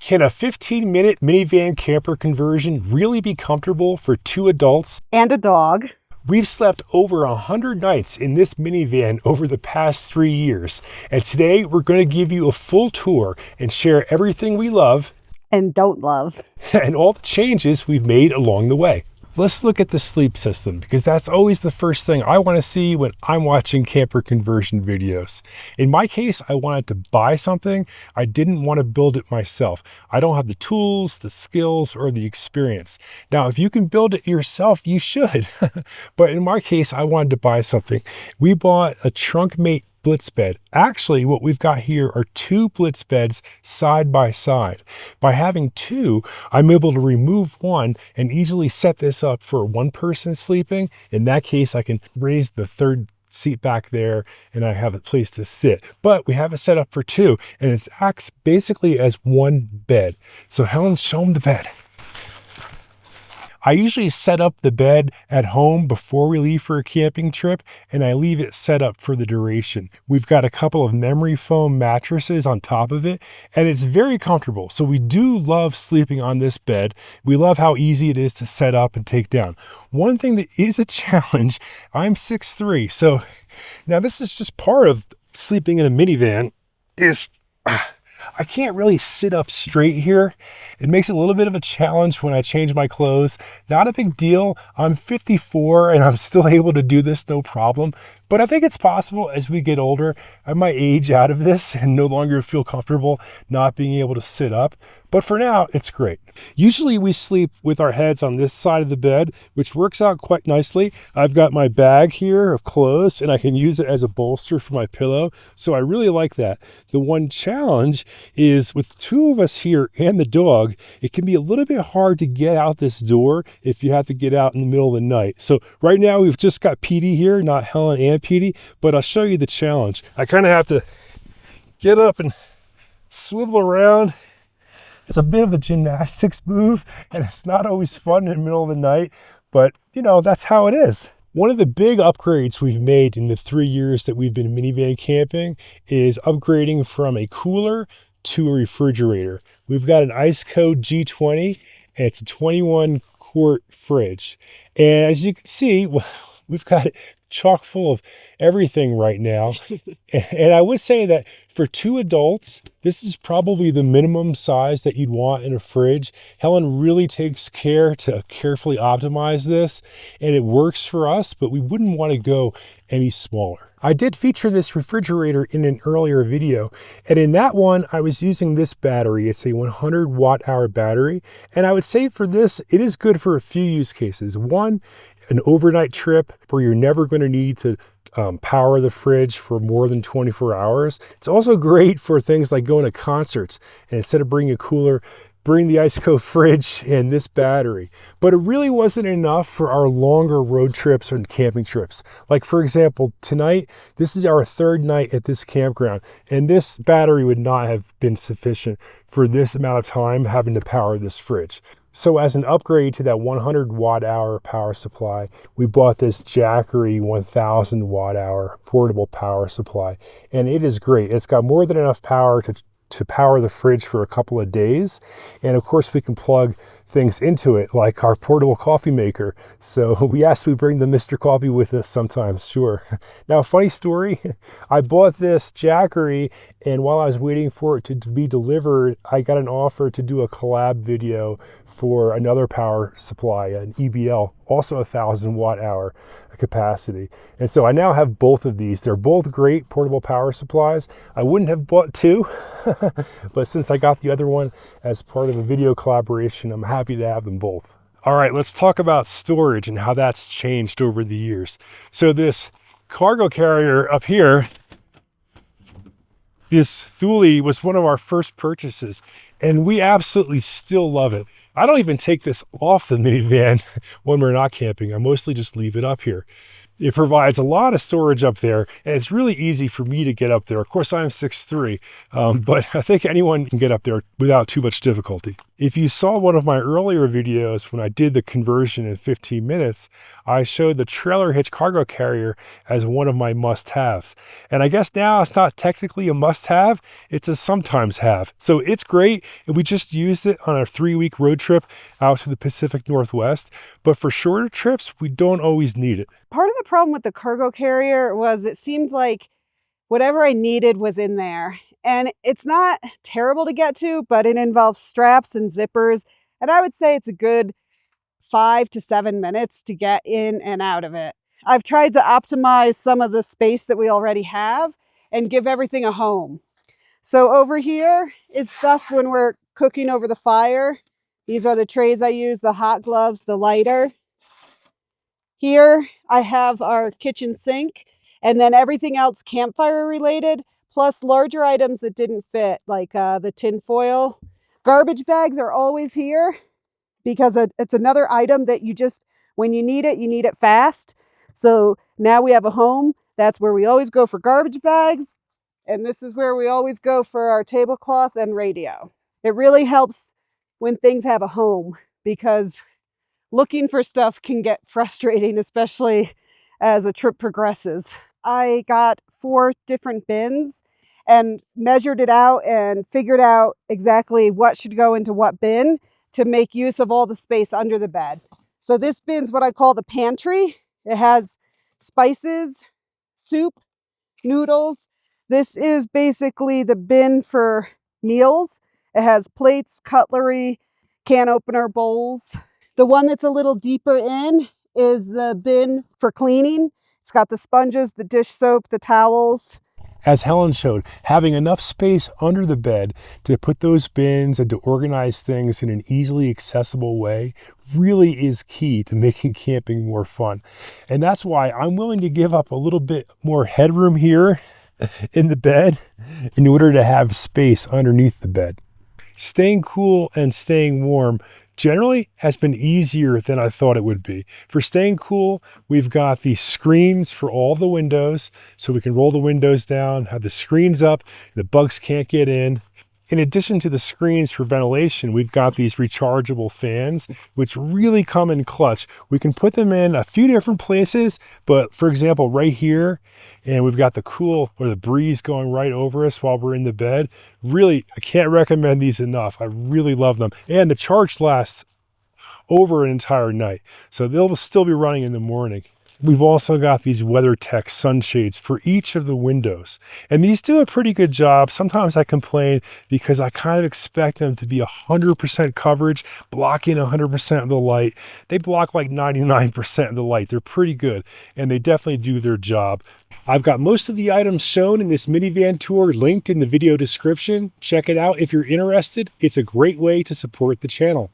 Can a 15-minute minivan camper conversion really be comfortable for 2 adults and a dog? We've slept over 100 nights in this minivan over the past 3 years, and today we're going to give you a full tour and share everything we love and don't love and all the changes we've made along the way. Let's look at the sleep system, because that's always the first thing I want to see when I'm watching camper conversion videos. In my case, I wanted to buy something. I didn't want to build it myself. I don't have the tools, the skills, or the experience. Now, if you can build it yourself, you should. But in my case, I wanted to buy something. We bought a Trunkmate Blitz bed. Actually, what we've got here are 2 Blitz beds side by side. By having 2, I'm able to remove one and easily set this up for 1 person sleeping. In that case, I can raise the 3rd seat back there and I have a place to sit. But we have it set up for 2, and it acts basically as 1 bed. So Helen, show them the bed. I usually set up the bed at home before we leave for a camping trip, and I leave it set up for the duration. We've got a couple of memory foam mattresses on top of it, and it's very comfortable. So we do love sleeping on this bed. We love how easy it is to set up and take down. One thing that is a challenge, I'm 6'3", so now this is just part of sleeping in a minivan, is I can't really sit up straight here. It makes it a little bit of a challenge when I change my clothes. Not a big deal. I'm 54 and I'm still able to do this no problem. But I think it's possible as we get older, I might age out of this and no longer feel comfortable not being able to sit up. But for now, it's great. Usually we sleep with our heads on this side of the bed, which works out quite nicely. I've got my bag here of clothes and I can use it as a bolster for my pillow. So I really like that. The one challenge is with 2 of us here and the dog, it can be a little bit hard to get out this door if you have to get out in the middle of the night. So right now we've just got Petey here, not Helen and Petey, but I'll show you the challenge. I kind of have to get up and swivel around. It's a bit of a gymnastics move, and it's not always fun in the middle of the night, but you know, that's how it is. One of the big upgrades we've made in the 3 years that we've been minivan camping is upgrading from a cooler to a refrigerator. We've got an Ice Code G20, and it's a 21-quart fridge. And as you can see, we've got it chock full of everything right now. And I would say that for 2 adults, this is probably the minimum size that you'd want in a fridge. Helen really takes care to carefully optimize this, and it works for us, but we wouldn't want to go any smaller. I did feature this refrigerator in an earlier video, and in that one, I was using this battery. It's a 100 watt-hour battery, and I would say for this, it is good for a few use cases. One, an overnight trip where you're never going to need to power the fridge for more than 24 hours. It's also great for things like going to concerts, and instead of bringing a cooler, bring the Ice Code fridge and this battery. But it really wasn't enough for our longer road trips and camping trips. Like for example, tonight, this is our 3rd night at this campground, and this battery would not have been sufficient for this amount of time having to power this fridge. So as an upgrade to that 100 watt-hour power supply, we bought this Jackery 1000 watt-hour portable power supply, and it is great. It's got more than enough power to power the fridge for a couple of days. And of course we can plug things into it like our portable coffee maker. So we bring the Mr. Coffee with us sometimes, sure. Now, a funny story, I bought this Jackery, and while I was waiting for it to be delivered, I got an offer to do a collab video for another power supply, an EBL, also 1000 watt-hour capacity. And so I now have both of these. They're both great portable power supplies. I wouldn't have bought 2, but since I got the other one as part of a video collaboration, I'm happy to have them both. All right, let's talk about storage and how that's changed over the years. So this cargo carrier up here, this Thule, was one of our first purchases, and we absolutely still love it. I don't even take this off the minivan when we're not camping. I mostly just leave it up here. It provides a lot of storage up there, and it's really easy for me to get up there. Of course, I'm 6'3", but I think anyone can get up there without too much difficulty. If you saw one of my earlier videos when I did the conversion in 15 minutes, I showed the trailer hitch cargo carrier as one of my must-haves. And I guess now it's not technically a must-have, it's a sometimes have. So it's great, and we just used it on a 3-week road trip out to the Pacific Northwest. But for shorter trips, we don't always need it. Part of the problem with the cargo carrier was it seemed like whatever I needed was in there. And it's not terrible to get to, but it involves straps and zippers. And I would say it's a good 5 to 7 minutes to get in and out of it. I've tried to optimize some of the space that we already have and give everything a home. So over here is stuff when we're cooking over the fire. These are the trays I use, the hot gloves, the lighter. Here I have our kitchen sink, and then everything else campfire related, plus larger items that didn't fit, like the tin foil. Garbage bags are always here because it's another item that you just, when you need it fast. So now we have a home. That's where we always go for garbage bags. And this is where we always go for our tablecloth and radio. It really helps when things have a home, because looking for stuff can get frustrating, especially as a trip progresses. I got 4 different bins and measured it out and figured out exactly what should go into what bin to make use of all the space under the bed. So this bin's what I call the pantry. It has spices, soup, noodles. This is basically the bin for meals. It has plates, cutlery, can opener, bowls. The one that's a little deeper in is the bin for cleaning. It's got the sponges, the dish soap, the towels. As Helen showed, having enough space under the bed to put those bins and to organize things in an easily accessible way really is key to making camping more fun. And that's why I'm willing to give up a little bit more headroom here in the bed in order to have space underneath the bed. Staying cool and staying warm generally has been easier than I thought it would be. For staying cool, we've got these screens for all the windows, so we can roll the windows down, have the screens up, the bugs can't get in. In addition to the screens for ventilation, we've got these rechargeable fans, which really come in clutch. We can put them in a few different places, but for example, right here, and we've got the cool or the breeze going right over us while we're in the bed. Really, I can't recommend these enough. I really love them. And the charge lasts over an entire night, so they'll still be running in the morning. We've also got these WeatherTech sunshades for each of the windows, and these do a pretty good job. Sometimes I complain because I kind of expect them to be 100% coverage, blocking 100% of the light. They block like 99% of the light. They're pretty good, and they definitely do their job. I've got most of the items shown in this minivan tour linked in the video description. Check it out if you're interested. It's a great way to support the channel.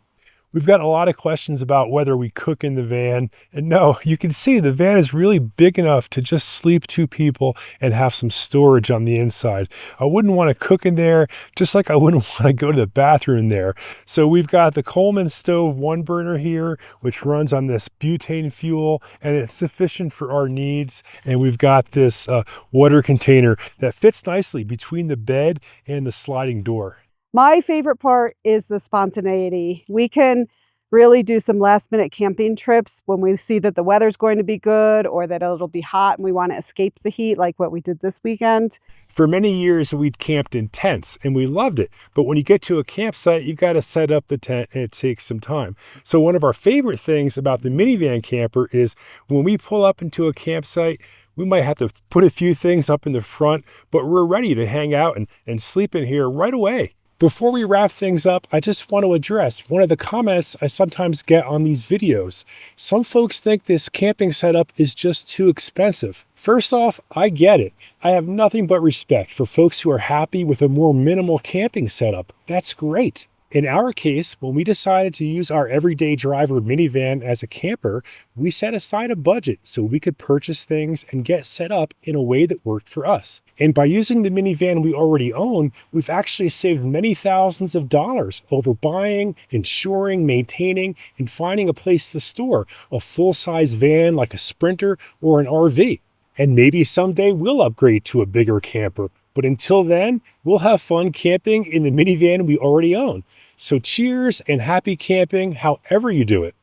We've got a lot of questions about whether we cook in the van. And no, you can see the van is really big enough to just sleep 2 people and have some storage on the inside. I wouldn't want to cook in there, just like I wouldn't want to go to the bathroom there. So we've got the Coleman stove 1-burner here, which runs on this butane fuel, and it's sufficient for our needs. And we've got this water container that fits nicely between the bed and the sliding door. My favorite part is the spontaneity. We can really do some last minute camping trips when we see that the weather's going to be good or that it'll be hot and we want to escape the heat, like what we did this weekend. For many years, we'd camped in tents and we loved it. But when you get to a campsite, you've got to set up the tent and it takes some time. So one of our favorite things about the minivan camper is when we pull up into a campsite, we might have to put a few things up in the front, but we're ready to hang out and sleep in here right away. Before we wrap things up, I just want to address one of the comments I sometimes get on these videos. Some folks think this camping setup is just too expensive. First off, I get it. I have nothing but respect for folks who are happy with a more minimal camping setup. That's great. In our case, when we decided to use our everyday driver minivan as a camper, we set aside a budget so we could purchase things and get set up in a way that worked for us. And by using the minivan we already own, we've actually saved many thousands of dollars over buying, insuring, maintaining, and finding a place to store a full-size van like a Sprinter or an RV. And maybe someday we'll upgrade to a bigger camper. But until then, we'll have fun camping in the minivan we already own. So cheers and happy camping however you do it.